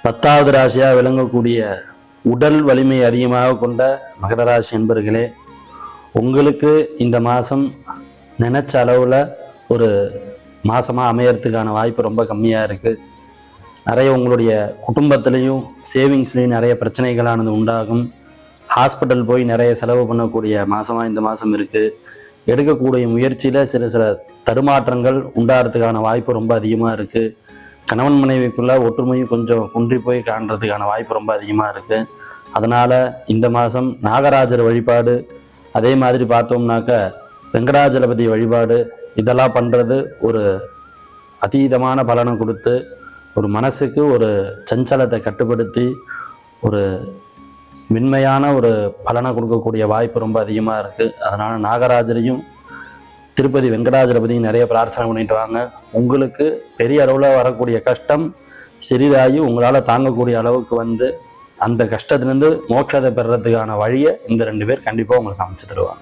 10வது ராசியாக விளங்கக்கூடிய உடல் வலிமை அதிகமாக கொண்ட மகர ராசி என்பர்களே, உங்களுக்கு இந்த மாதம் நினைச்ச அளவில் ஒரு மாதமாக அமையறதுக்கான வாய்ப்பு ரொம்ப கம்மியாக இருக்குது. நிறைய உங்களுடைய குடும்பத்திலையும் சேவிங்ஸ்லேயும் நிறைய பிரச்சனைகளானது உண்டாகும். ஹாஸ்பிட்டல் போய் நிறைய செலவு பண்ணக்கூடிய மாதமாக இந்த மாதம் இருக்குது. எடுக்கக்கூடிய முயற்சியில் சில தடுமாற்றங்கள் உண்டாகிறதுக்கான வாய்ப்பு ரொம்ப அதிகமாக இருக்குது. கணவன் மனைவிக்குள்ள ஒற்றுமையும் கொஞ்சம் குன்றி போய் காண்றதுக்கான வாய்ப்பு ரொம்ப அதிகமாக இருக்குது. அதனால் இந்த மாதம் நாகராஜர் வழிபாடு, அதே மாதிரி பார்த்தோம்னாக்க வெங்கடாஜலபதி வழிபாடு, இதெல்லாம் பண்ணுறது ஒரு அதீதமான பலனை கொடுத்து ஒரு மனசுக்கு ஒரு சஞ்சலத்தை கட்டுப்படுத்தி ஒரு மென்மையான ஒரு பலனை கொடுக்கக்கூடிய வாய்ப்பு ரொம்ப அதிகமாக இருக்குது. அதனால் நாகராஜரையும் திருப்பதி வெங்கடாஜலபதியும் நிறைய பிரார்த்தனை பண்ணிட்டு வாங்க. உங்களுக்கு பெரிய அளவில் வரக்கூடிய கஷ்டம் சிறிதாகி உங்களால் தாங்கக்கூடிய அளவுக்கு வந்து அந்த கஷ்டத்துலேருந்து மோட்சத்தை பெறுறதுக்கான வழியை இந்த 2 பேர் கண்டிப்பாக உங்களுக்கு அமைச்சு தருவாங்க.